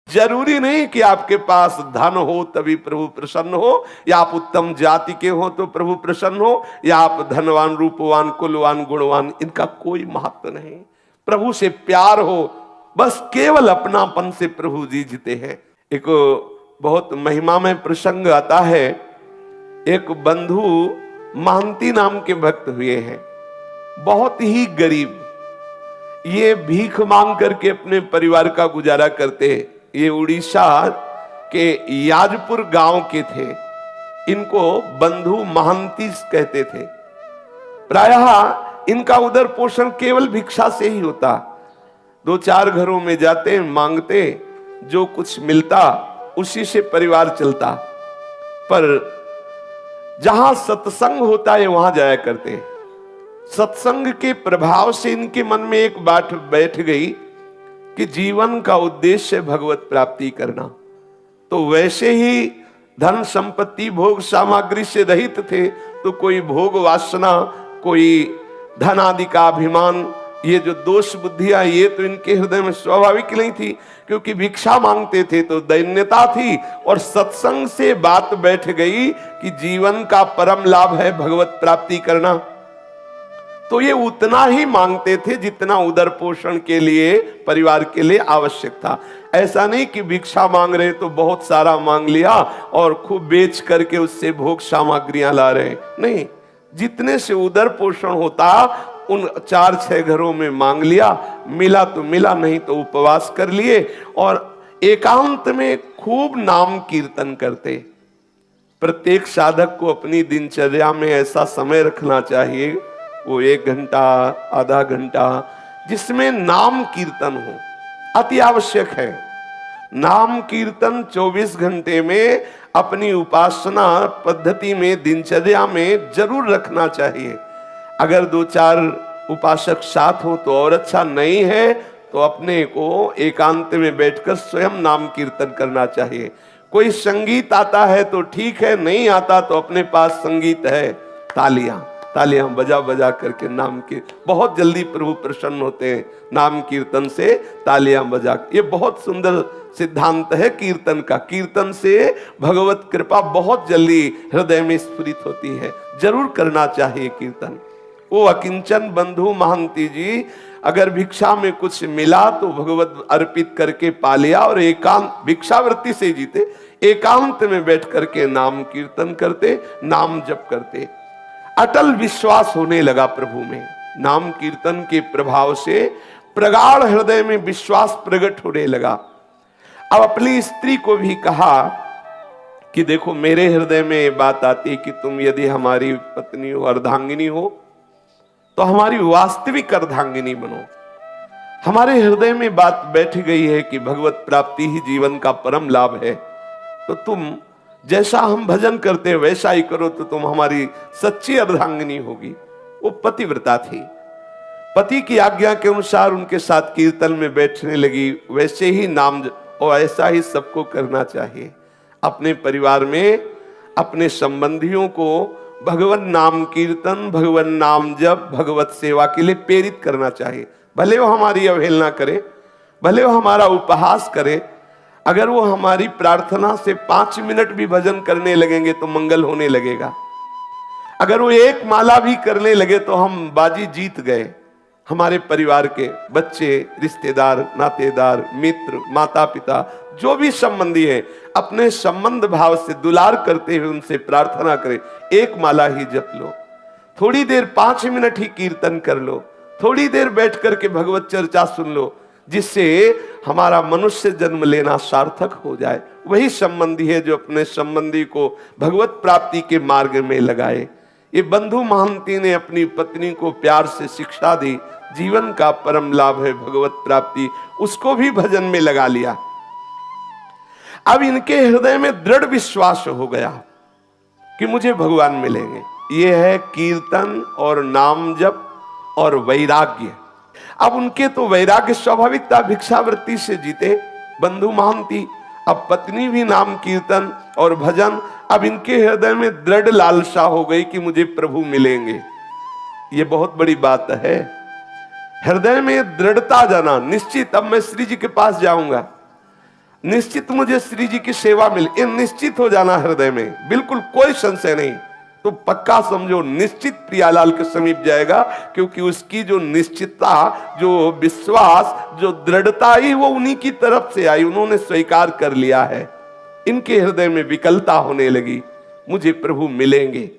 जरूरी नहीं कि आपके पास धन हो तभी प्रभु प्रसन्न हो, या आप उत्तम जाति के हो तो प्रभु प्रसन्न हो, या आप धनवान, रूपवान, कुलवान, गुणवान, इनका कोई महत्व नहीं। प्रभु से प्यार हो, बस केवल अपनापन से प्रभु जी जीते हैं। एक बहुत महिमा में प्रसंग आता है। एक बंधु महंती नाम के भक्त हुए हैं, बहुत ही गरीब। ये भीख मांग करके अपने परिवार का गुजारा करते। ये उड़ीसा के याजपुर गांव के थे। इनको बंधु महंती कहते थे। प्रायः इनका उदर पोषण केवल भिक्षा से ही होता। 2-4 घरों में जाते, मांगते, जो कुछ मिलता उसी से परिवार चलता। पर जहां सत्संग होता है वहां जाया करते। सत्संग के प्रभाव से इनके मन में एक बात बैठ गई कि जीवन का उद्देश्य भगवत प्राप्ति करना। तो वैसे ही धन संपत्ति भोग सामग्री से रहित थे, तो कोई भोग वासना, कोई धन आदि का अभिमान, ये जो दोष बुद्धियां, ये तो इनके हृदय में स्वाभाविक नहीं थी, क्योंकि भिक्षा मांगते थे तो दैन्यता थी। और सत्संग से बात बैठ गई कि जीवन का परम लाभ है भगवत प्राप्ति करना। तो ये उतना ही मांगते थे जितना उदर पोषण के लिए, परिवार के लिए आवश्यक था। ऐसा नहीं कि भिक्षा मांग रहे तो बहुत सारा मांग लिया और खूब बेच करके उससे भोग सामग्रियां ला रहे, नहीं। जितने से उदर पोषण होता उन 4-6 घरों में मांग लिया, मिला तो मिला, नहीं तो उपवास कर लिए और एकांत में खूब नाम कीर्तन करते। प्रत्येक साधक को अपनी दिनचर्या में ऐसा समय रखना चाहिए, वो 1 घंटा, आधा घंटा, जिसमें नाम कीर्तन हो, अति आवश्यक है। नाम कीर्तन 24 घंटे में अपनी उपासना पद्धति में, दिनचर्या में जरूर रखना चाहिए। अगर 2-4 उपासक साथ हो तो और अच्छा, नहीं है तो अपने को एकांत में बैठकर स्वयं नाम कीर्तन करना चाहिए। कोई संगीत आता है तो ठीक है, नहीं आता तो अपने पास संगीत है, तालियां तालियां बजा बजा करके नाम की, बहुत जल्दी प्रभु प्रसन्न होते हैं नाम कीर्तन से, तालियां बजा। ये बहुत सुंदर सिद्धांत है कीर्तन का। कीर्तन से भगवत कृपा बहुत जल्दी हृदय में स्फुरित होती है। जरूर करना चाहिए कीर्तन। वो अकिंचन बंधु महंती जी अगर भिक्षा में कुछ मिला तो भगवत अर्पित करके पा लिया, और एकांत, भिक्षावृत्ति से जीते, एकांत में बैठ करके नाम कीर्तन करते, नाम जप करते। अटल विश्वास होने लगा प्रभु में। नाम कीर्तन के प्रभाव से प्रगाढ़ हृदय में विश्वास प्रकट होने लगा। अब अपनी स्त्री को भी कहा कि देखो, मेरे हृदय में ये बात आती है कि तुम यदि हमारी पत्नी हो, अर्धांगिनी हो, तो हमारी वास्तविक अर्धांगिनी बनो। हमारे हृदय में बात बैठ गई है कि भगवत प्राप्ति ही जीवन का परम लाभ है, तो तुम जैसा हम भजन करते हैं वैसा ही करो, तो तुम हमारी सच्ची अर्धांगिनी होगी। वो पतिव्रता थी, पति की आज्ञा के अनुसार उनके साथ कीर्तन में बैठने लगी। वैसे ही नाम, और ऐसा ही सबको करना चाहिए। अपने परिवार में अपने संबंधियों को भगवान नाम कीर्तन, भगवान नाम जप, भगवत सेवा के लिए प्रेरित करना चाहिए। भले वो हमारी अवहेलना करे, भले वो हमारा उपहास करे, अगर वो हमारी प्रार्थना से 5 मिनट भी भजन करने लगेंगे तो मंगल होने लगेगा। अगर वो 1 माला भी करने लगे तो हम बाजी जीत गए। हमारे परिवार के बच्चे, रिश्तेदार, नातेदार, मित्र, माता पिता, जो भी संबंधी है, अपने संबंध भाव से दुलार करते हुए उनसे प्रार्थना करें। 1 माला ही जप लो, थोड़ी देर 5 मिनट ही कीर्तन कर लो, थोड़ी देर बैठ करके भगवत चर्चा सुन लो, जिससे हमारा मनुष्य जन्म लेना सार्थक हो जाए। वही संबंधी है जो अपने संबंधी को भगवत प्राप्ति के मार्ग में लगाए। ये बंधु महंती ने अपनी पत्नी को प्यार से शिक्षा दी, जीवन का परम लाभ है भगवत प्राप्ति, उसको भी भजन में लगा लिया। अब इनके हृदय में दृढ़ विश्वास हो गया कि मुझे भगवान मिलेंगे। ये है कीर्तन और नाम जप और वैराग्य। अब उनके तो वैराग्य स्वाभाविक था, भिक्षावृत्ति से जीते बंधु महंती। अब पत्नी भी नाम कीर्तन और भजन। अब इनके हृदय में दृढ़ लालसा हो गई कि मुझे प्रभु मिलेंगे। ये बहुत बड़ी बात है, हृदय में दृढ़ता जाना, निश्चित अब मैं श्री जी के पास जाऊंगा। निश्चित मुझे श्री जी की सेवा मिले, ये निश्चित हो जाना हृदय में, बिल्कुल कोई संशय नहीं। तो पक्का समझो निश्चित प्रियालाल के समीप जाएगा, क्योंकि उसकी जो निश्चितता, जो विश्वास, जो दृढ़ता ही वो उन्हीं की तरफ से आई, उन्होंने स्वीकार कर लिया है। इनके हृदय में विकलता होने लगी, मुझे प्रभु मिलेंगे।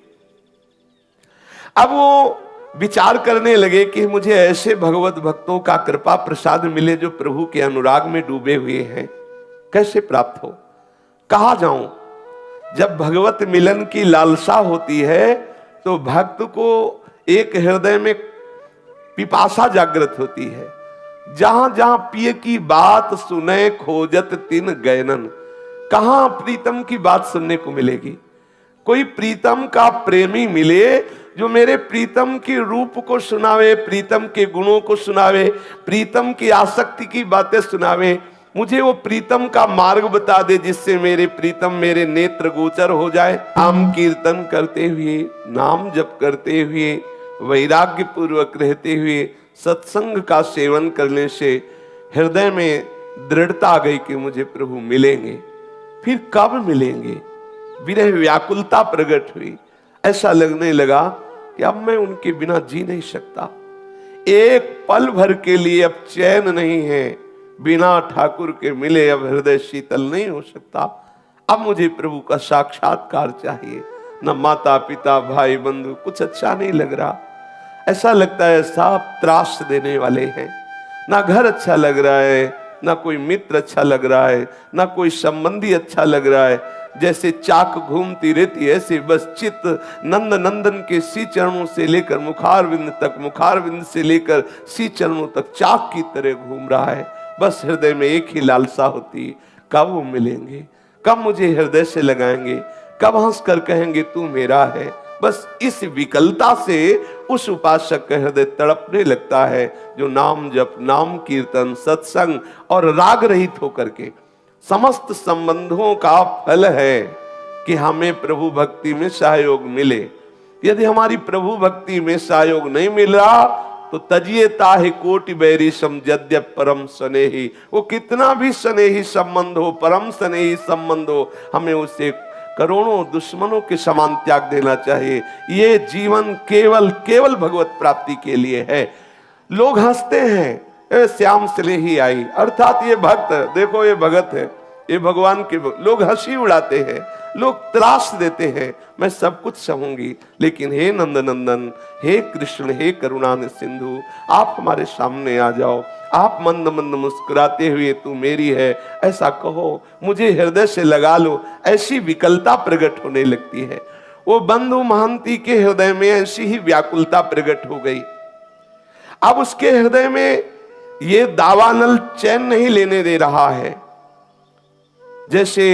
अब वो विचार करने लगे कि मुझे ऐसे भगवत भक्तों का कृपा प्रसाद मिले जो प्रभु के अनुराग में डूबे हुए हैं, कैसे प्राप्त हो, कहां जाऊं। जब भगवत मिलन की लालसा होती है तो भक्त को एक हृदय में पिपासा जागृत होती है। जहां जहां पिय की बात सुने खोजत तिन गैनन, कहां प्रीतम की बात सुनने को मिलेगी। कोई प्रीतम का प्रेमी मिले जो मेरे प्रीतम के रूप को सुनावे, प्रीतम के गुणों को सुनावे, प्रीतम की आसक्ति की बातें सुनावे, मुझे वो प्रीतम का मार्ग बता दे जिससे मेरे प्रीतम मेरे नेत्र गोचर हो जाए। नाम कीर्तन करते हुए, नाम जप करते हुए, वैराग्य पूर्वक रहते हुए सत्संग का सेवन करने से हृदय में दृढ़ता आ गई कि मुझे प्रभु मिलेंगे। फिर कब मिलेंगे, विरह व्याकुलता प्रकट हुई। ऐसा लगने लगा कि अब मैं उनके बिना जी नहीं सकता, एक पल भर के लिए अब चैन नहीं है, बिना ठाकुर के मिले अब हृदय शीतल नहीं हो सकता। अब मुझे प्रभु का साक्षात्कार चाहिए। न माता पिता भाई बंधु कुछ अच्छा नहीं लग रहा, ऐसा लगता है सब त्रास देने वाले हैं। ना घर अच्छा लग रहा है, ना कोई मित्र अच्छा लग रहा है, ना कोई संबंधी अच्छा लग रहा है। जैसे चाक घूमती रहती है ऐसे बस चित्त नंद नंदन के सी चरणों से लेकर मुखारविंद तक, मुखारविंद से लेकर सी चरणों तक चाक की तरह घूम रहा है। बस हृदय में एक ही लालसा होती है, कब वो मिलेंगे, कब मुझे हृदय से लगाएंगे, कब हंस कर कहेंगे तू मेरा है। बस इस विकलता से उस उपासक का हृदय तड़पने लगता है जो नाम जप, नाम कीर्तन, सत्संग और राग रहित होकर के समस्त संबंधों का फल है कि हमें प्रभु भक्ति में सहयोग मिले। यदि हमारी प्रभु भक्ति में सहयोग नहीं मिल रहा तो तजिए ताहि कोटि बैरी सम यद्यप परम स्नेही, वो कितना भी स्नेही संबंध हो, परम स्नेही संबंध हो, हमें उसे करोड़ों दुश्मनों के समान त्याग देना चाहिए। ये जीवन केवल केवल भगवत प्राप्ति के लिए है। लोग हंसते हैं, श्याम स्नेही आई, अर्थात ये भक्त, देखो ये भगत है, ये भगवान के लोग हंसी उड़ाते हैं, लोग त्रास देते हैं, मैं सब कुछ सहूंगी, लेकिन हे नंद नंदन, हे कृष्ण, हे करुणा सिंधु, आप हमारे सामने आ जाओ, आप मंद मंद मुस्कुराते हुए तू मेरी है ऐसा कहो, मुझे हृदय से लगा लो। ऐसी विकलता प्रकट होने लगती है। वो बंधु महंती के हृदय में ऐसी ही व्याकुलता प्रकट हो गई। अब उसके हृदय में ये दावानल चैन नहीं लेने दे रहा है। जैसे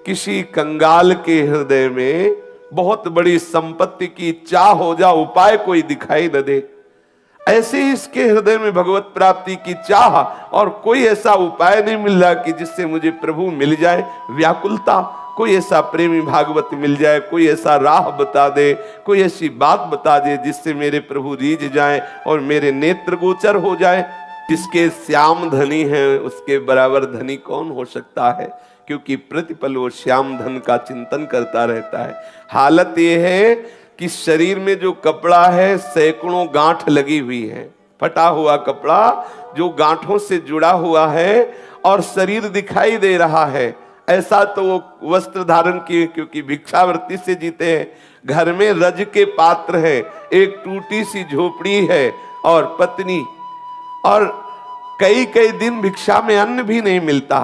किसी कंगाल के हृदय में बहुत बड़ी संपत्ति की इच्छा हो जा, उपाय कोई दिखाई न दे, ऐसे ही इसके हृदय में भगवत प्राप्ति की चाह और कोई ऐसा उपाय नहीं मिल रहा कि जिससे मुझे प्रभु मिल जाए। व्याकुलता, कोई ऐसा प्रेमी भागवत मिल जाए, कोई ऐसा राह बता दे, कोई ऐसी बात बता दे जिससे मेरे प्रभु रीझ जाए और मेरे नेत्र गोचर हो जाए। जिसके श्याम धनी है उसके बराबर धनी कौन हो सकता है, क्योंकि प्रतिपल वो श्याम धन का चिंतन करता रहता है। हालत ये है कि शरीर में जो कपड़ा है सैकड़ों गांठ लगी हुई है, फटा हुआ कपड़ा जो गांठों से जुड़ा हुआ है और शरीर दिखाई दे रहा है। ऐसा तो वो वस्त्र धारण किए क्योंकि भिक्षावृत्ति से जीते हैं। घर में रज के पात्र है, एक टूटी सी झोपड़ी है और पत्नी, और कई कई दिन भिक्षा में अन्न भी नहीं मिलता,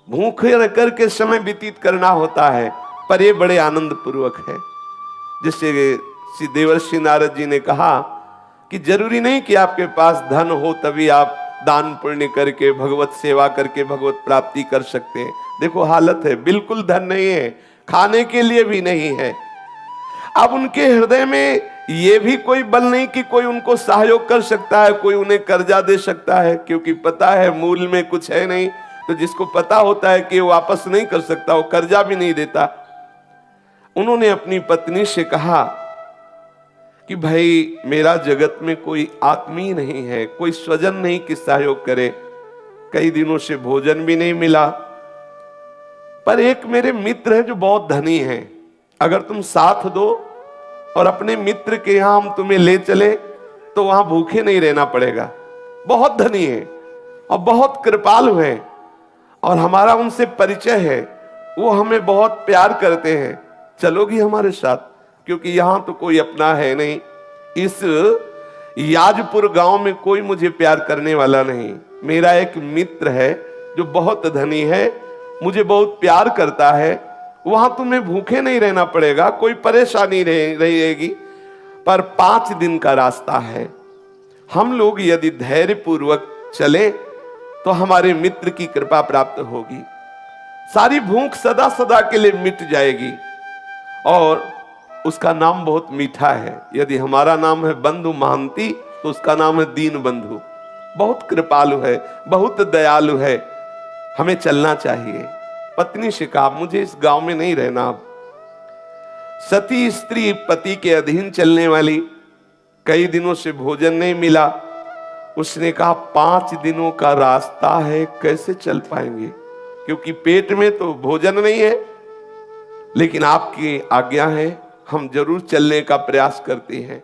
भूखे रहकर के समय व्यतीत करना होता है, पर ये बड़े आनंद पूर्वक है। जिससे श्री देवर्षि नारद जी ने कहा कि जरूरी नहीं कि आपके पास धन हो तभी आप दान पुण्य करके भगवत सेवा करके भगवत प्राप्ति कर सकते हैं। देखो हालत है, बिल्कुल धन नहीं है, खाने के लिए भी नहीं है। अब उनके हृदय में ये भी कोई बल नहीं कि कोई उनको सहयोग कर सकता है, कोई उन्हें कर्जा दे सकता है, क्योंकि पता है मूल में कुछ है नहीं। तो जिसको पता होता है कि वो वापस नहीं कर सकता, वो कर्जा भी नहीं देता। उन्होंने अपनी पत्नी से कहा कि भाई मेरा जगत में कोई आत्मीय नहीं है, कोई स्वजन नहीं कि सहयोग करे, कई दिनों से भोजन भी नहीं मिला, पर एक मेरे मित्र है जो बहुत धनी है, अगर तुम साथ दो और अपने मित्र के यहां हम तुम्हें ले चले तो वहां भूखे नहीं रहना पड़ेगा। बहुत धनी है और बहुत कृपालु है और हमारा उनसे परिचय है, वो हमें बहुत प्यार करते हैं, चलोगी हमारे साथ? क्योंकि यहां तो कोई अपना है नहीं, इस याजपुर गांव में कोई मुझे प्यार करने वाला नहीं। मेरा एक मित्र है जो बहुत धनी है, मुझे बहुत प्यार करता है, वहां तुम्हें भूखे नहीं रहना पड़ेगा, कोई परेशानी रहेगी, पर 5 दिन का रास्ता है। हम लोग यदि धैर्य पूर्वक चले तो हमारे मित्र की कृपा प्राप्त होगी, सारी भूख सदा सदा के लिए मिट जाएगी। और उसका नाम बहुत मीठा है। यदि हमारा नाम है बंधु महांती तो उसका नाम है दीन बंधु। बहुत कृपालु है, बहुत दयालु है, हमें चलना चाहिए। पत्नी से कहा मुझे इस गांव में नहीं रहना। अब सती स्त्री पति के अधीन चलने वाली, कई दिनों से भोजन नहीं मिला। उसने कहा 5 दिनों का रास्ता है, कैसे चल पाएंगे, क्योंकि पेट में तो भोजन नहीं है, लेकिन आपकी आज्ञा है, हम जरूर चलने का प्रयास करते हैं।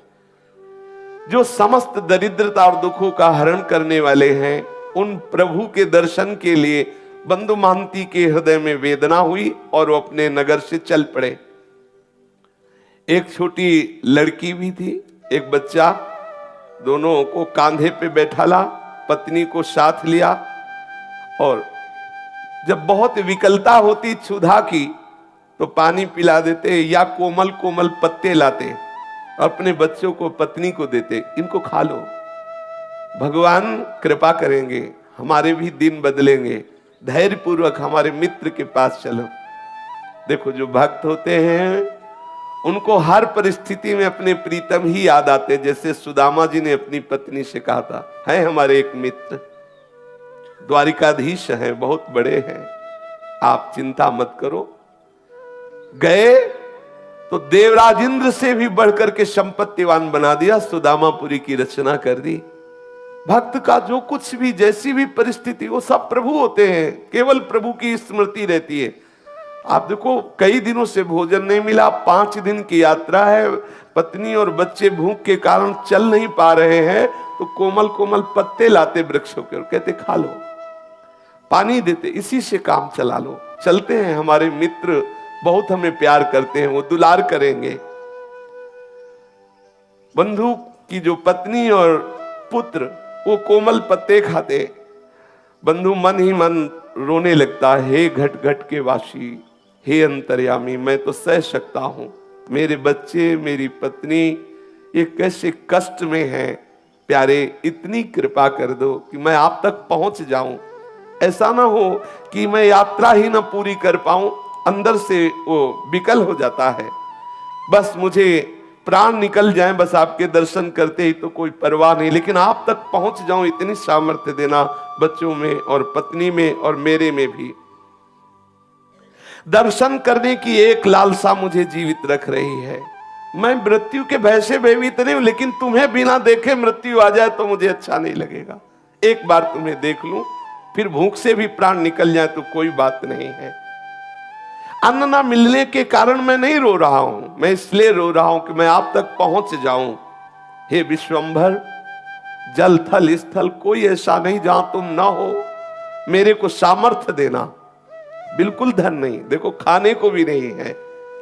जो समस्त दरिद्रता और दुखों का हरण करने वाले हैं, उन प्रभु के दर्शन के लिए बंधु महांती के हृदय में वेदना हुई और वो अपने नगर से चल पड़े। एक छोटी लड़की भी थी, एक बच्चा, दोनों को कांधे पे बैठा ला, पत्नी को साथ लिया, और जब बहुत विकलता होती क्षुधा की तो पानी पिला देते या कोमल कोमल पत्ते लाते, अपने बच्चों को पत्नी को देते, इनको खा लो, भगवान कृपा करेंगे, हमारे भी दिन बदलेंगे, धैर्य पूर्वक हमारे मित्र के पास चलो। देखो जो भक्त होते हैं उनको हर परिस्थिति में अपने प्रीतम ही याद आते, जैसे सुदामा जी ने अपनी पत्नी से कहा था, है हमारे एक मित्र द्वारिकाधीश हैं, बहुत बड़े हैं, आप चिंता मत करो। गए तो देवराज इंद्र से भी बढ़कर के संपत्तिवान बना दिया, सुदामापुरी की रचना कर दी। भक्त का जो कुछ भी, जैसी भी परिस्थिति, वो सब प्रभु होते हैं, केवल प्रभु की स्मृति रहती है। आप देखो कई दिनों से भोजन नहीं मिला, 5 दिन की यात्रा है, पत्नी और बच्चे भूख के कारण चल नहीं पा रहे हैं, तो कोमल कोमल पत्ते लाते वृक्षों के और कहते खा लो, पानी देते, इसी से काम चला लो। चलते हैं, हमारे मित्र बहुत हमें प्यार करते हैं, वो दुलार करेंगे। बंधु की जो पत्नी और पुत्र वो कोमल पत्ते खाते, बंधु मन ही मन रोने लगता, हे घट घट के वासी, हे अंतर्यामी, मैं तो सह सकता हूं, मेरे बच्चे मेरी पत्नी ये कैसे कष्ट में हैं, प्यारे इतनी कृपा कर दो कि मैं आप तक पहुंच जाऊं। ऐसा ना हो कि मैं यात्रा ही ना पूरी कर पाऊं, अंदर से वो विकल हो जाता है, बस मुझे प्राण निकल जाएं बस आपके दर्शन करते ही, तो कोई परवाह नहीं, लेकिन आप तक पहुंच जाऊं इतनी सामर्थ्य देना, बच्चों में और पत्नी में और मेरे में भी। दर्शन करने की एक लालसा मुझे जीवित रख रही है। मैं मृत्यु के भय से भयभीत नहीं हूं, लेकिन तुम्हें बिना देखे मृत्यु आ जाए तो मुझे अच्छा नहीं लगेगा। एक बार तुम्हें देख लूं, फिर भूख से भी प्राण निकल जाए तो कोई बात नहीं है। अन्न ना मिलने के कारण मैं नहीं रो रहा हूं, मैं इसलिए रो रहा हूं कि मैं आप तक पहुंच जाऊं। हे विश्वंभर, जल थल स्थल कोई ऐसा नहीं जहां तुम ना हो, मेरे को सामर्थ्य देना। बिल्कुल धन नहीं, देखो खाने को भी नहीं है,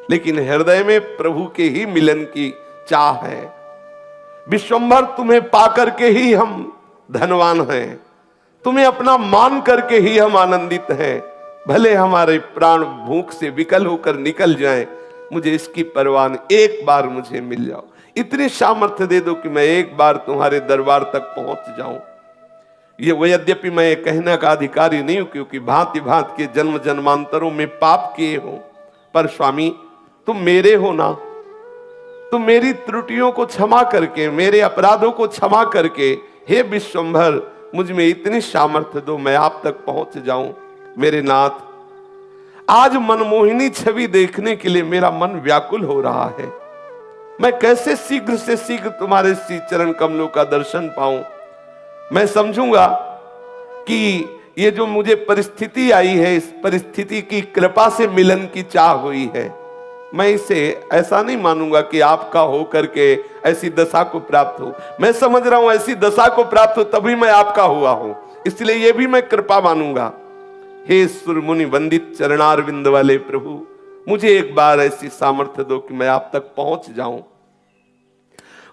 लेकिन हृदय में प्रभु के ही मिलन की चाह है। विश्वंभर, तुम्हें पाकर के ही हम धनवान हैं, तुम्हें अपना मान करके ही हम आनंदित हैं। भले हमारे प्राण भूख से विकल होकर निकल जाएं, मुझे इसकी परवाह नहीं, एक बार मुझे मिल जाओ, इतनी सामर्थ्य दे दो कि मैं एक बार तुम्हारे दरबार तक पहुंच जाऊं। ये यद्यपि मैं कहने का अधिकारी नहीं हूं, क्योंकि भांति भांति के जन्म जन्मांतरों में पाप किए हो, पर स्वामी तुम मेरे हो ना, तुम मेरी त्रुटियों को क्षमा करके, मेरे अपराधों को क्षमा करके, हे विश्वंभर मुझ में इतनी सामर्थ्य दो मैं आप तक पहुंच जाऊं। मेरे नाथ, आज मनमोहिनी छवि देखने के लिए मेरा मन व्याकुल हो रहा है। मैं कैसे शीघ्र से शीघ्र तुम्हारे श्री चरण कमलों का दर्शन पाऊं। मैं समझूंगा कि ये जो मुझे परिस्थिति आई है, इस परिस्थिति की कृपा से मिलन की चाह हुई है। मैं इसे ऐसा नहीं मानूंगा कि आपका हो करके ऐसी दशा को प्राप्त हो। मैं समझ रहा हूं ऐसी दशा को प्राप्त हो तभी मैं आपका हुआ हूं, इसलिए ये भी मैं कृपा मानूंगा। हे सुर मुनि वंदित चरणारविंद वाले प्रभु, मुझे एक बार ऐसी सामर्थ्य दो कि मैं आप तक पहुंच जाऊं।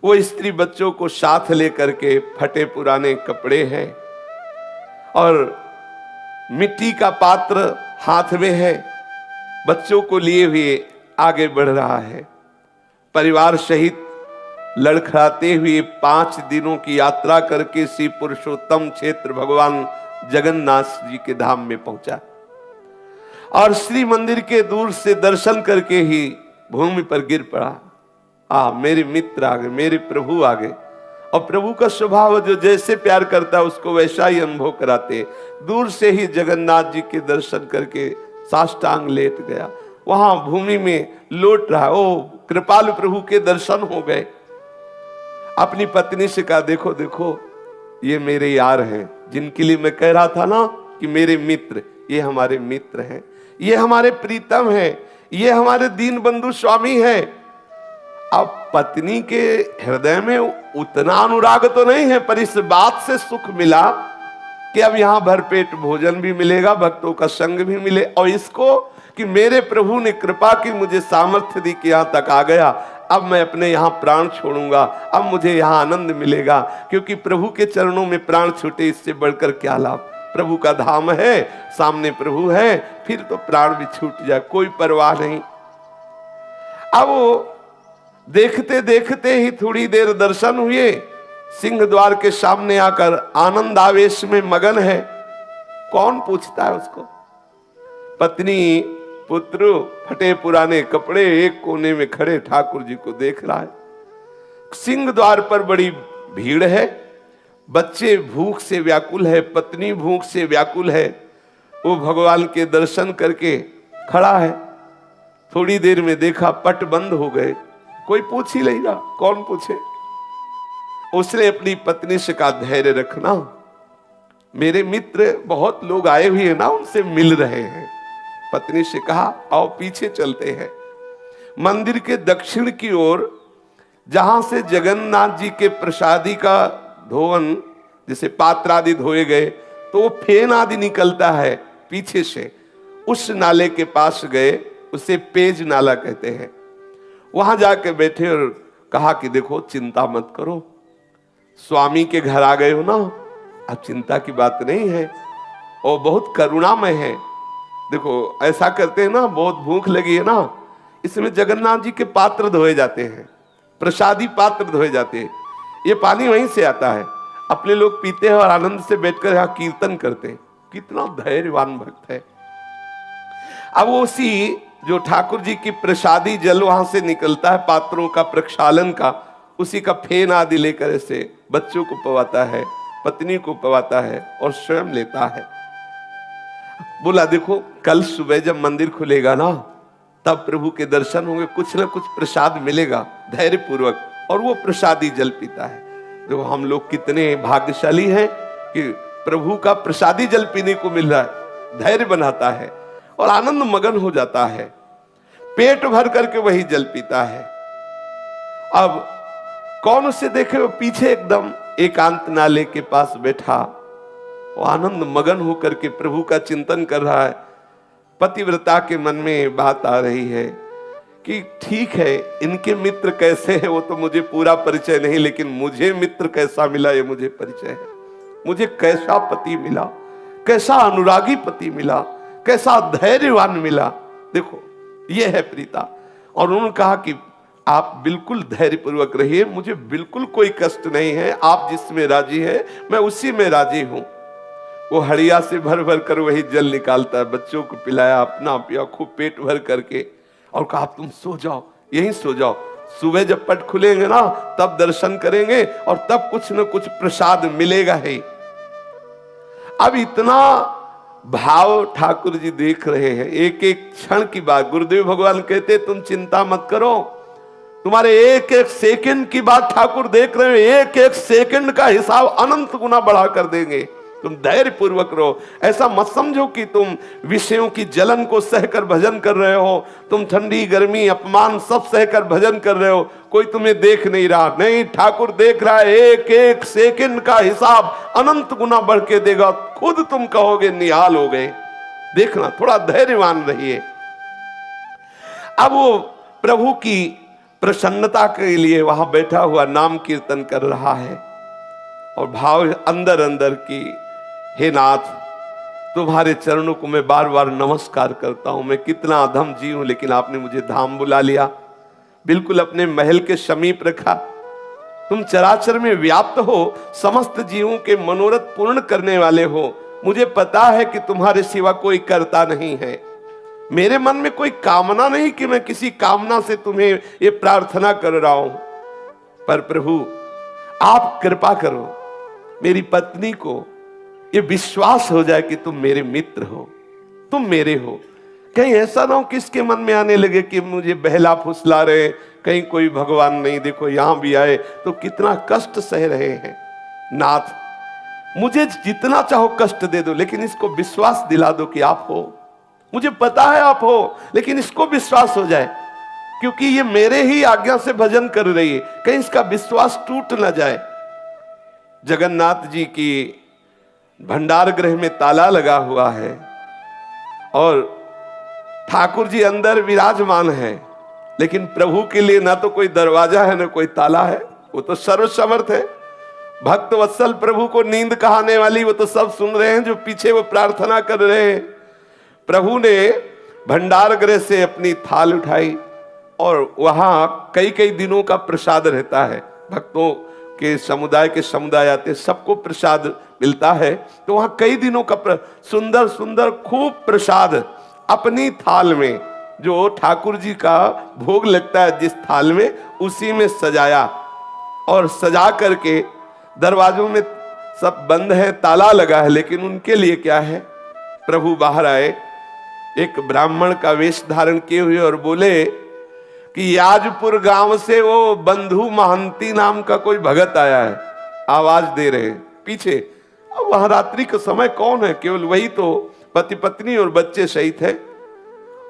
वो स्त्री बच्चों को साथ लेकर के, फटे पुराने कपड़े हैं और मिट्टी का पात्र हाथ में है, बच्चों को लिए हुए आगे बढ़ रहा है। परिवार सहित लड़खड़ाते हुए 5 दिनों की यात्रा करके श्री पुरुषोत्तम क्षेत्र भगवान जगन्नाथ जी के धाम में पहुंचा और श्री मंदिर के दूर से दर्शन करके ही भूमि पर गिर पड़ा। मेरे मित्र आ गए, मेरे प्रभु आ गए। और प्रभु का स्वभाव जो जैसे प्यार करता है उसको वैसा ही अनुभव कराते। दूर से ही जगन्नाथ जी के दर्शन करके साष्टांग लेट गया, वहां भूमि में लौट रहा। ओ कृपालु प्रभु के दर्शन हो गए। अपनी पत्नी से कहा, देखो देखो ये मेरे यार हैं, जिनके लिए मैं कह रहा था ना कि मेरे मित्र, ये हमारे मित्र हैं, ये हमारे प्रीतम हैं, ये हमारे दीन बंधु स्वामी हैं। अब पत्नी के हृदय में उतना अनुराग तो नहीं है, पर इस बात से सुख मिला कि अब यहां भरपेट भोजन भी मिलेगा, भक्तों का संग भी मिले, और इसको कि मेरे प्रभु ने कृपा की, मुझे सामर्थ्य दी कि यहां तक आ गया। अब मैं अपने यहां प्राण छोड़ूंगा, अब मुझे यहां आनंद मिलेगा, क्योंकि प्रभु के चरणों में प्राण छूटे इससे बढ़कर क्या लाभ। प्रभु का धाम है, सामने प्रभु है, फिर तो प्राण भी छूट जाए कोई परवाह नहीं। अब वो देखते देखते ही थोड़ी देर दर्शन हुए, सिंह द्वार के सामने आकर आनंद आवेश में मगन है। कौन पूछता है उसको? पत्नी पुत्र फटे पुराने कपड़े एक कोने में खड़े ठाकुर जी को देख रहा है। सिंह द्वार पर बड़ी भीड़ है, बच्चे भूख से व्याकुल है, पत्नी भूख से व्याकुल है। वो भगवान के दर्शन करके खड़ा है। थोड़ी देर में देखा पट बंद हो गए, कोई पूछ ही नहीं रहा, कौन पूछे। उसने अपनी पत्नी से कहा, धैर्य रखना, मेरे मित्र बहुत लोग आए हुए हैं ना, उनसे मिल रहे हैं। पत्नी से कहा, आओ पीछे चलते हैं। मंदिर के दक्षिण की ओर जहां से जगन्नाथ जी के प्रसादी का धोवन, जैसे पात्र आदि धोए गए तो वो फेन आदि निकलता है पीछे से, उस नाले के पास गए, उसे पेज नाला कहते हैं। वहां जाके बैठे और कहा कि देखो चिंता मत करो, स्वामी के घर आ गए हो ना, अब चिंता की बात नहीं है, और बहुत करुणामय है। देखो ऐसा करते हैं ना, बहुत भूख लगी है ना, इसमें जगन्नाथ जी के पात्र धोए जाते हैं, प्रसादी पात्र धोए जाते हैं, ये पानी वहीं से आता है, अपने लोग पीते हैं और आनंद से बैठकर यहाँ कीर्तन करते हैं। कितना धैर्यवान भक्त है। अब उसी जो ठाकुर जी की प्रसादी जल वहां से निकलता है, पात्रों का प्रक्षालन का, उसी का फेन आदि लेकर ऐसे बच्चों को पवाता है, पत्नी को पवाता है और स्वयं लेता है। बोला देखो कल सुबह जब मंदिर खुलेगा ना, तब प्रभु के दर्शन होंगे, कुछ ना कुछ प्रसाद मिलेगा धैर्य पूर्वक, और वो प्रसादी जल पीता है। देखो हम लोग कितने भाग्यशाली हैं कि प्रभु का प्रसादी जल पीने को मिल रहा है। धैर्य बनाता है और आनंद मगन हो जाता है, पेट भर करके वही जल पीता है। अब कौन उसे देखे? वो पीछे एकदम एकांत नाले के पास बैठा, वो आनंद मगन होकर के प्रभु का चिंतन कर रहा है। पतिव्रता के मन में बात आ रही है कि ठीक है, इनके मित्र कैसे हैं वो तो मुझे पूरा परिचय नहीं, लेकिन मुझे मित्र कैसा मिला ये मुझे परिचय है। मुझे कैसा पति मिला, कैसा अनुरागी पति मिला, कैसा धैर्यवान मिला। देखो ये है प्रीता। और उन्होंने कहा कि आप बिल्कुल धैर्यपूर्वक रहिए, मुझे बिल्कुल कोई कष्ट नहीं है, आप जिसमें राजी है मैं उसी में राजी हूं। वो हड़िया से भर भर कर वही जल निकालता है, बच्चों को पिलाया, अपना पिया खूब पेट भर करके, और कहा तुम सो जाओ, यहीं सो जाओ, सुबह जब पट खुलेंगे ना तब दर्शन करेंगे और तब कुछ न कुछ प्रसाद मिलेगा ही। अब इतना भाव ठाकुर जी देख रहे हैं, एक एक क्षण की बात। गुरुदेव भगवान कहते तुम चिंता मत करो, तुम्हारे एक एक सेकंड की बात ठाकुर देख रहे हैं, एक एक सेकंड का हिसाब अनंत गुना बढ़ा कर देंगे। तुम धैर्य पूर्वक रहो। ऐसा मत समझो कि तुम विषयों की जलन को सहकर भजन कर रहे हो, तुम ठंडी गर्मी अपमान सब सहकर भजन कर रहे हो, कोई तुम्हें देख नहीं रहा। नहीं, ठाकुर देख रहा है। एक एक सेकंड का हिसाब अनंत गुना बढ़ के देगा। खुद तुम कहोगे निहाल हो गए। देखना, थोड़ा धैर्यवान रहिए। अब वो प्रभु की प्रसन्नता के लिए वहां बैठा हुआ नाम कीर्तन कर रहा है और भाव अंदर अंदर की, हे नाथ, तुम्हारे चरणों को मैं बार बार नमस्कार करता हूं। मैं कितना अधम जीव हूं, लेकिन आपने मुझे धाम बुला लिया, बिल्कुल अपने महल के समीप रखा। तुम चराचर में व्याप्त हो, समस्त जीवों के मनोरथ पूर्ण करने वाले हो। मुझे पता है कि तुम्हारे सिवा कोई करता नहीं है। मेरे मन में कोई कामना नहीं कि मैं किसी कामना से तुम्हें ये प्रार्थना कर रहा हूं, पर प्रभु आप कृपा करो, मेरी पत्नी को ये विश्वास हो जाए कि तुम मेरे मित्र हो, तुम मेरे हो। कहीं ऐसा ना हो कि इसके मन में आने लगे कि मुझे बहला फुसला रहे, कहीं कोई भगवान नहीं, देखो यहां भी आए तो कितना कष्ट सह रहे हैं। नाथ, मुझे जितना चाहो कष्ट दे दो, लेकिन इसको विश्वास दिला दो कि आप हो। मुझे पता है आप हो, लेकिन इसको विश्वास हो जाए, क्योंकि ये मेरे ही आज्ञा से भजन कर रही है, कहीं इसका विश्वास टूट ना जाए। जगन्नाथ जी की भंडार गृह में ताला लगा हुआ है और ठाकुर जी अंदर विराजमान है, लेकिन प्रभु के लिए ना तो कोई दरवाजा है ना कोई ताला है। वो तो सर्वसमर्थ है। भक्त वत्सल प्रभु को नींद कहाने वाली वो तो सब सुन रहे हैं, जो पीछे वो प्रार्थना कर रहे हैं। प्रभु ने भंडार गृह से अपनी थाल उठाई और वहां कई कई दिनों का प्रसाद रहता है। भक्तों के समुदाय आते, सबको प्रसाद मिलता है, तो वहां कई दिनों का सुंदर सुंदर खूब प्रसाद अपनी थाल में, जो ठाकुर जी का भोग लगता है जिस थाल में, उसी में सजाया और सजा करके दरवाजों में सब बंद है, ताला लगा है, लेकिन उनके लिए क्या है, प्रभु बाहर आए, एक ब्राह्मण का वेश धारण किए हुए, और बोले कि याजपुर गांव से वो बंधु महंती नाम का कोई भगत आया है। आवाज दे रहे हैं पीछे। अब वहां रात्रि का समय कौन है, केवल वही तो पति पत्नी और बच्चे सहित है।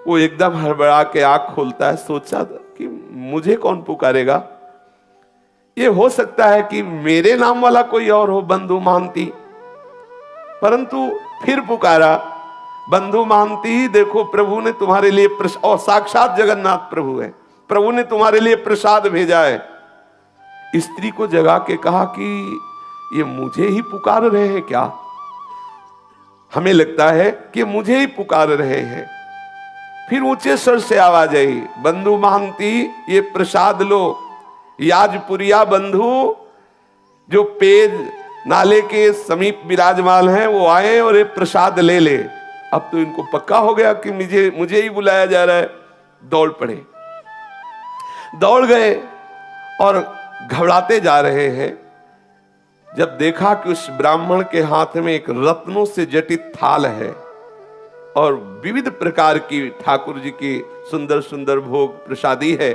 वो एकदम हड़बड़ा के आंख खोलता है, सोचा कि मुझे कौन पुकारेगा, ये हो सकता है कि मेरे नाम वाला कोई और हो, बंधु महंती। परंतु फिर पुकारा, बंधु महंती, देखो प्रभु ने तुम्हारे लिए और साक्षात जगन्नाथ प्रभु है, प्रभु ने तुम्हारे लिए प्रसाद भेजा है। स्त्री को जगा के कहा कि ये मुझे ही पुकार रहे हैं क्या? हमें लगता है कि मुझे ही पुकार रहे हैं। फिर ऊंचे स्वर से आवाज आई, बंधु महंती, ये प्रसाद लो। याजपुरिया बंधु जो पेज नाले के समीप विराजमान हैं, वो आए और ये प्रसाद ले ले। अब तो इनको पक्का हो गया कि मुझे ही बुलाया जा रहा है। दौड़ पड़े, दौड़ गए और घबराते जा रहे हैं। जब देखा कि उस ब्राह्मण के हाथ में एक रत्नों से जटित थाल है और विविध प्रकार की ठाकुर जी की सुंदर सुंदर भोग प्रसादी है,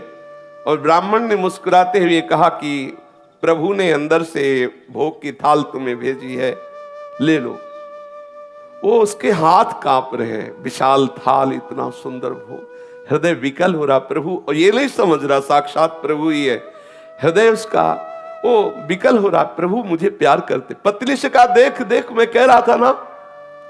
और ब्राह्मण ने मुस्कुराते हुए कहा कि प्रभु ने अंदर से भोग की थाल तुम्हें भेजी है, ले लो। वो उसके हाथ कांप रहे हैं, विशाल थाल, इतना सुंदर भोग, हृदय विकल हो रहा। प्रभु, और ये नहीं समझ रहा साक्षात प्रभु ही है, हृदय उसका वो विकल हो रहा। प्रभु मुझे प्यार करते। पत्नी से कहा, देख देख, मैं कह रहा था ना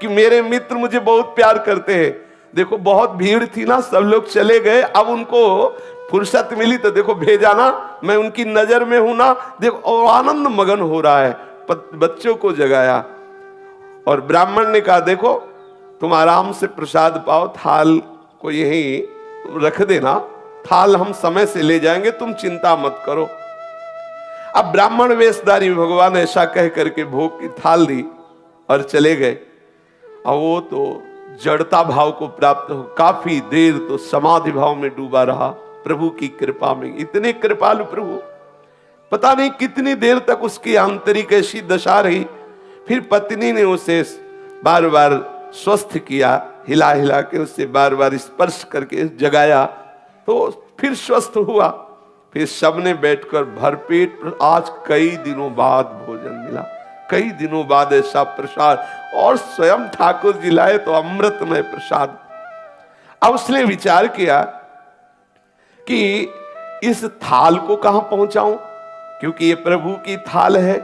कि मेरे मित्र मुझे बहुत प्यार करते हैं। देखो बहुत भीड़ थी ना, सब लोग चले गए, अब उनको फुर्सत मिली तो देखो भेजा ना, मैं उनकी नजर में हूं ना, देखो। और आनंद मगन हो रहा है, बच्चों को जगाया। और ब्राह्मण ने कहा, देखो तुम आराम से प्रसाद पाओ, थाल को यहीं रख देना, थाल हम समय से ले जाएंगे, तुम चिंता मत करो। अब ब्राह्मण वेशधारी भगवान ऐसा कह करके भोग की थाल दी और चले गए। और वो तो जड़ता भाव को प्राप्त हो, काफी देर तो समाधि भाव में डूबा रहा प्रभु की कृपा में। इतने कृपालु प्रभु, पता नहीं कितनी देर तक उसकी आंतरिक ऐसी दशा रही। फिर पत्नी ने उसे बार बार स्वस्थ किया, हिला हिला के उससे बार बार स्पर्श करके जगाया, तो फिर स्वस्थ हुआ। फिर सबने बैठकर भरपेट, आज कई दिनों बाद भोजन मिला, कई दिनों बाद ऐसा प्रसाद, और स्वयं ठाकुर जी लाए तो अमृतमय प्रसाद। अब उसने विचार किया कि इस थाल को कहां पहुंचाऊं, क्योंकि ये प्रभु की थाल है।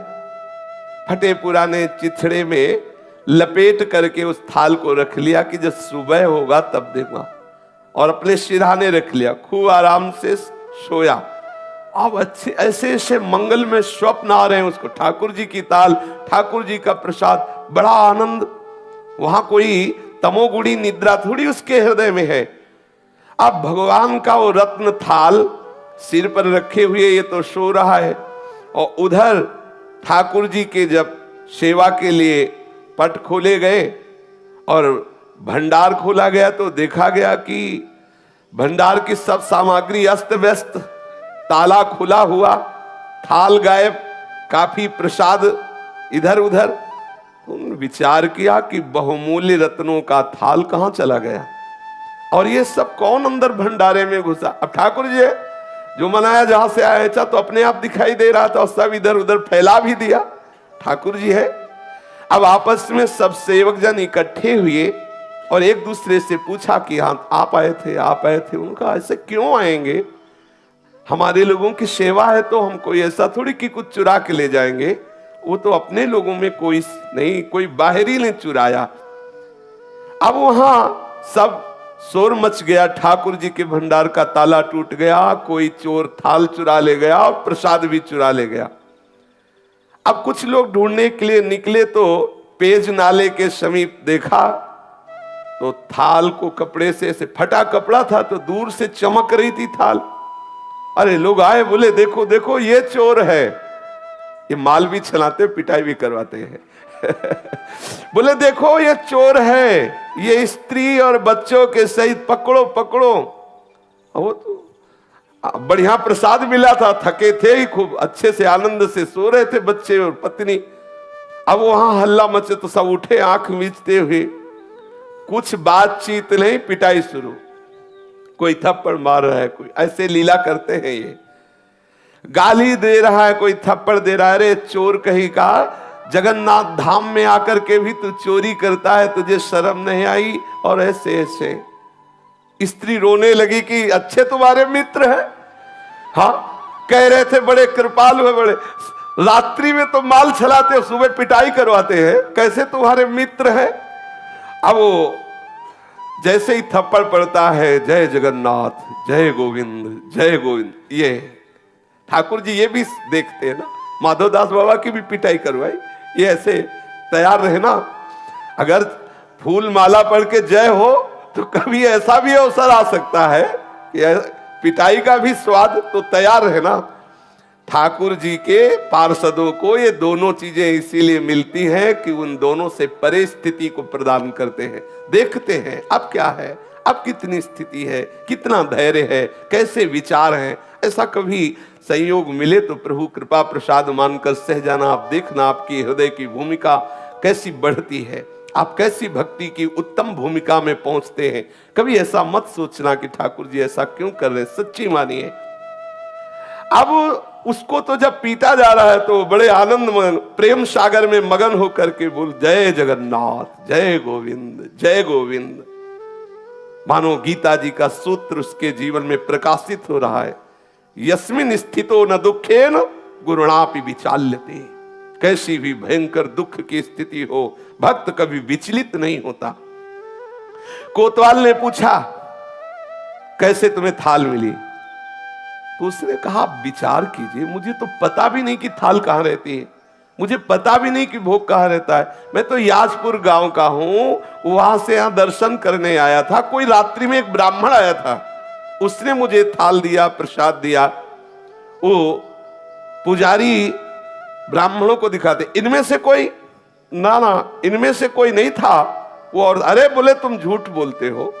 फटे पुराने चिथड़े में लपेट करके उस थाल को रख लिया कि जब सुबह होगा तब देखा, और अपने सिरहाने रख लिया, खूब आराम से सोया। अब अच्छे ऐसे ऐसे मंगल में स्वप्न आ रहे हैं उसको, ठाकुर जी की ताल, ठाकुर जी का प्रसाद, बड़ा आनंद। वहां कोई तमोगुणी निद्रा थोड़ी उसके हृदय में है। अब भगवान का वो रत्न थाल सिर पर रखे हुए ये तो सो रहा है, और उधर ठाकुर जी के जब सेवा के लिए पट खोले गए और भंडार खोला गया तो देखा गया कि भंडार की सब सामग्री अस्त व्यस्त, ताला खुला हुआ, थाल गायब, काफी प्रसाद इधर उधर। विचार किया कि बहुमूल्य रत्नों का थाल कहां चला गया, और ये सब कौन अंदर भंडारे में घुसा। अब ठाकुर जी जो मनाया जहां से आया था तो अपने आप दिखाई दे रहा था, और सब इधर उधर फैला भी दिया, ठाकुर जी है। अब आपस में सब सेवक जन इकट्ठे हुए और एक दूसरे से पूछा कि हाँ आप आए थे, आप आए थे। उनका ऐसे क्यों आएंगे, हमारे लोगों की सेवा है तो हम कोई ऐसा थोड़ी कि कुछ चुरा के ले जाएंगे, वो तो अपने लोगों में कोई नहीं, कोई बाहरी ने चुराया। अब वहां सब शोर मच गया, ठाकुर जी के भंडार का ताला टूट गया, कोई चोर थाल चुरा ले गया और प्रसाद भी चुरा ले गया। अब कुछ लोग ढूंढने के लिए निकले तो पेज नाले के समीप देखा तो थाल को कपड़े से फटा कपड़ा था तो दूर से चमक रही थी थाल। अरे लोग आए, बोले देखो देखो ये चोर है। ये माल भी चलाते, पिटाई भी करवाते हैं। बोले देखो ये चोर है, ये स्त्री और बच्चों के सहित पकड़ो पकड़ो। वो तो बढ़िया प्रसाद मिला था, थके थे ही, खूब अच्छे से आनंद से सो रहे थे बच्चे और पत्नी। अब वहां हल्ला मचे तो सब उठे आंख मीचते हुए, कुछ बातचीत नहीं, पिटाई शुरू। कोई थप्पड़ मार रहा है, कोई ऐसे लीला करते हैं, ये गाली दे रहा है, कोई थप्पड़ दे रहा है। अरे चोर कहीं का, जगन्नाथ धाम में आकर के भी तू चोरी करता है, तुझे शर्म नहीं आई। और ऐसे ऐसे स्त्री रोने लगी कि अच्छे तुम्हारे मित्र हैं, हाँ कह रहे थे बड़े कृपालु है, बड़े रात्रि में तो माल चलाते हो, सुबह पिटाई करवाते हैं, कैसे तुम्हारे मित्र हैं। अब वो जैसे ही थप्पड़ पड़ता है, जय जगन्नाथ, जय गोविंद, जय गोविंद। ये ठाकुर जी ये भी देखते हैं ना, माधवदास बाबा की भी पिटाई करवाई, ये ऐसे तैयार रहे ना। अगर फूल माला पढ़ के जय हो तो कभी ऐसा भी अवसर आ सकता है कि पिटाई का भी स्वाद, तो तैयार रहे ना। ठाकुर जी के पार्षदों को ये दोनों चीजें इसीलिए मिलती हैं कि उन दोनों से परे स्थिति को प्रदान करते हैं। देखते हैं अब क्या है, अब कितनी स्थिति है, कितना धैर्य है, कैसे विचार हैं। ऐसा कभी संयोग मिले तो प्रभु कृपा प्रसाद मानकर सह जाना। आप देखना आपकी हृदय की भूमिका कैसी बढ़ती है, आप कैसी भक्ति की उत्तम भूमिका में पहुंचते हैं। कभी ऐसा मत सोचना कि ठाकुर जी ऐसा क्यों कर रहे, सच्ची मानिए। अब उसको तो जब पीटा जा रहा है तो बड़े आनंद प्रेम सागर में मगन होकर के बोल जय जगन्नाथ, जय गोविंद, जय गोविंद। मानो गीता जी का सूत्र उसके जीवन में प्रकाशित हो रहा है। यस्मिन स्थितो न दुखेन गुरुणापि विचाल्यते। कैसी भी भयंकर दुख की स्थिति हो, भक्त कभी विचलित नहीं होता। कोतवाल ने पूछा कैसे तुम्हें थाल मिली, तो उसने कहा विचार कीजिए, मुझे तो पता भी नहीं कि थाल कहां रहती है, मुझे पता भी नहीं कि भोग कहां रहता है। मैं तो याजपुर गांव का हूं, वहां से यहां दर्शन करने आया था। कोई रात्रि में एक ब्राह्मण आया था, उसने मुझे थाल दिया, प्रसाद दिया। वो पुजारी ब्राह्मणों को दिखाते, इनमें से कोई ना, इनमें से कोई नहीं था वो। और अरे बोले तुम झूठ बोलते हो।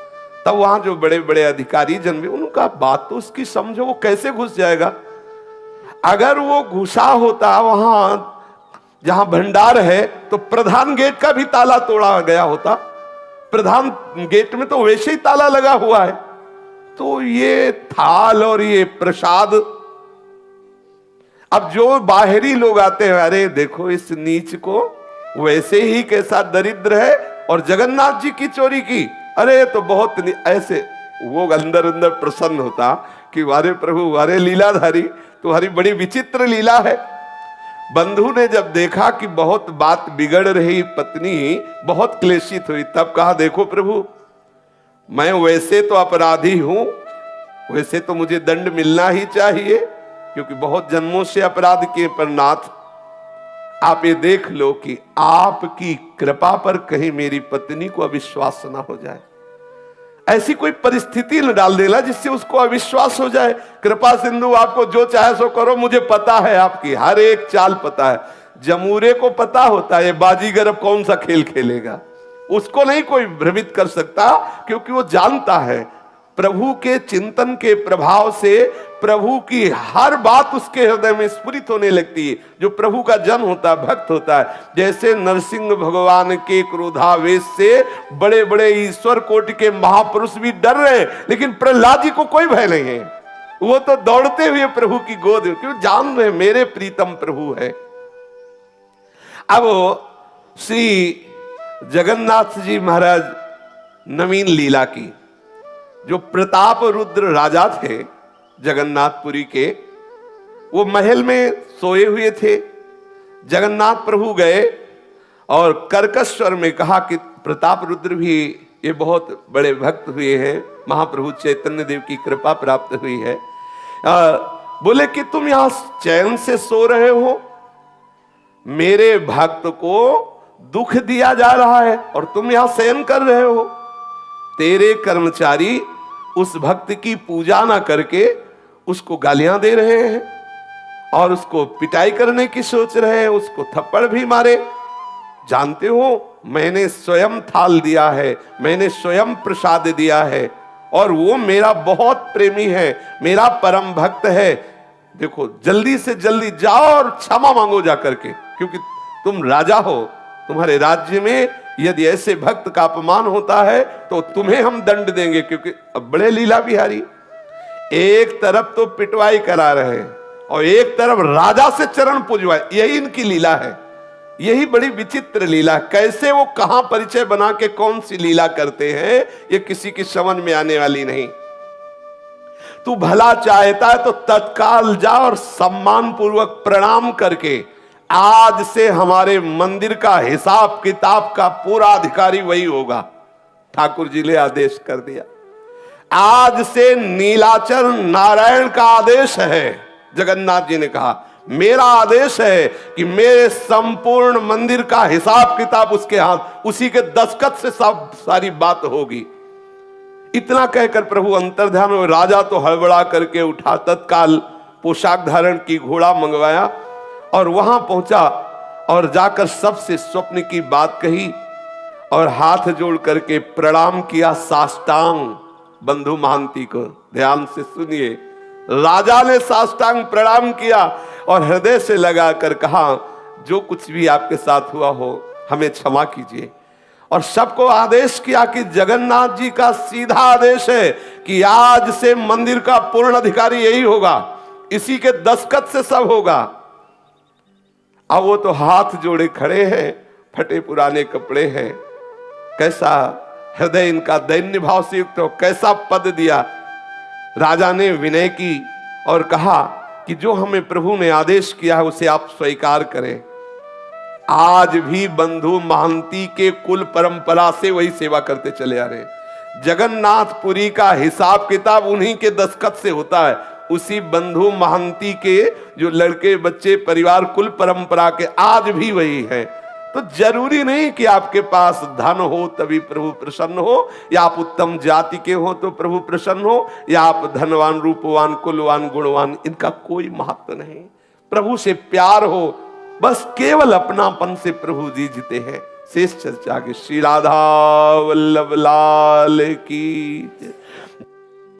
तब वहां जो बड़े बड़े अधिकारी जन भी, उनका बात तो उसकी समझो, वो कैसे घुस जाएगा। अगर वो घुसा होता वहां जहां भंडार है तो प्रधान गेट का भी ताला तोड़ा गया होता। प्रधान गेट में तो वैसे ही ताला लगा हुआ है। तो ये थाल और ये प्रसाद, अब जो बाहरी लोग आते हैं, अरे देखो इस नीच को, वैसे ही कैसा दरिद्र है, और जगन्नाथ जी की चोरी की, अरे तो बहुत ऐसे वो अंदर अंदर प्रसन्न होता कि वारे प्रभु, वारे लीलाधारी, तुम्हारी बड़ी विचित्र लीला है। बंधु ने जब देखा कि बहुत बात बिगड़ रही, पत्नी बहुत क्लेशित हुई, तब कहा देखो प्रभु, मैं वैसे तो अपराधी हूं, वैसे तो मुझे दंड मिलना ही चाहिए, क्योंकि बहुत जन्मों से अपराध किए, पर नाथ आप ये देख लो कि आपकी कृपा पर कहीं मेरी पत्नी को अविश्वास ना हो जाए, ऐसी कोई परिस्थिति न डाल देना जिससे उसको अविश्वास हो जाए। कृपा सिंधु, आपको जो चाहे सो करो, मुझे पता है आपकी हर एक चाल पता है। जमूरे को पता होता है बाजीगर अब कौन सा खेल खेलेगा, उसको नहीं कोई भ्रमित कर सकता, क्योंकि वो जानता है प्रभु के चिंतन के प्रभाव से प्रभु की हर बात उसके हृदय में स्फुरित होने लगती है। जो प्रभु का जन होता है, भक्त होता है, जैसे नरसिंह भगवान के क्रोधावेश से बड़े बड़े ईश्वर कोटि के महापुरुष भी डर रहे हैं, लेकिन प्रहलाद जी को कोई भय नहीं है, वो तो दौड़ते हुए प्रभु की गोद में, क्यों जान रहे मेरे प्रीतम प्रभु है। अब श्री जगन्नाथ जी महाराज नवीन लीला की, जो प्रताप रुद्र राजा थे जगन्नाथपुरी के, वो महल में सोए हुए थे। जगन्नाथ प्रभु गए और कर्कश स्वर में कहा कि प्रताप रुद्र भी ये बहुत बड़े भक्त हुए हैं, महाप्रभु चैतन्य देव की कृपा प्राप्त हुई है। बोले कि तुम यहां चैन से सो रहे हो, मेरे भक्त को दुख दिया जा रहा है और तुम यहां शयन कर रहे हो। तेरे कर्मचारी उस भक्त की पूजा ना करके उसको गालियां दे रहे हैं और उसको पिटाई करने की सोच रहे हैं, उसको थप्पड़ भी मारे। जानते हो मैंने स्वयं थाल दिया है, मैंने स्वयं प्रसाद दिया है, और वो मेरा बहुत प्रेमी है, मेरा परम भक्त है। देखो जल्दी से जल्दी जाओ और क्षमा मांगो जाकर के, क्योंकि तुम राजा हो, तुम्हारे राज्य में यदि ऐसे भक्त का अपमान होता है तो तुम्हें हम दंड देंगे। क्योंकि अब बड़े लीला बिहारी, एक तरफ तो पिटवाई करा रहे हैं और एक तरफ राजा से चरण पूजवाए, यही इनकी लीला है। यही बड़ी विचित्र लीला, कैसे वो कहां परिचय बना के कौन सी लीला करते हैं, ये किसी की समझ में आने वाली नहीं। तू भला चाहता है तो तत्काल जा और सम्मान पूर्वक प्रणाम करके, आज से हमारे मंदिर का हिसाब किताब का पूरा अधिकारी वही होगा। ठाकुर जी ने आदेश कर दिया, आज से नीलाचल नारायण का आदेश है। जगन्नाथ जी ने कहा मेरा आदेश है कि मेरे संपूर्ण मंदिर का हिसाब किताब उसके हाथ, उसी के दस्तखत से सब सारी बात होगी। इतना कहकर प्रभु अंतर्ध्यान में, राजा तो हड़बड़ा करके उठा, तत्काल पोशाक धारण की, घोड़ा मंगवाया और वहां पहुंचा और जाकर सबसे स्वप्न की बात कही और हाथ जोड़ करके प्रणाम किया साष्टांग। बंधु महांती को ध्यान से सुनिए, राजा ने साष्टांग प्रणाम किया और हृदय से लगाकर कहा जो कुछ भी आपके साथ हुआ हो हमें क्षमा कीजिए। और सबको आदेश किया कि जगन्नाथ जी का सीधा आदेश है कि आज से मंदिर का पूर्ण अधिकारी यही होगा, इसी के दस्तखत से सब होगा। अब वो तो हाथ जोड़े खड़े हैं, फटे पुराने कपड़े हैं, कैसा हृदय इनका दैन्य भाव से युक्त हो, कैसा पद दिया। राजा ने विनय की और कहा कि जो हमें प्रभु ने आदेश किया है उसे आप स्वीकार करें। आज भी बंधु महांती के कुल परंपरा से वही सेवा करते चले आ रहे। जगन्नाथपुरी का हिसाब किताब उन्हीं के दस्तखत से होता है, उसी बंधु महांती के जो लड़के बच्चे परिवार कुल परंपरा के आज भी वही है। तो जरूरी नहीं कि आपके पास धन हो तभी प्रभु प्रसन्न हो, या आप उत्तम जाति के हो तो प्रभु प्रसन्न हो, या आप धनवान रूपवान कुलवान गुणवान, इनका कोई महत्व नहीं। प्रभु से प्यार हो, बस केवल अपनापन से प्रभु जी जीते हैं। शेष चर्चा के श्री राधा वल्लभ लाल की।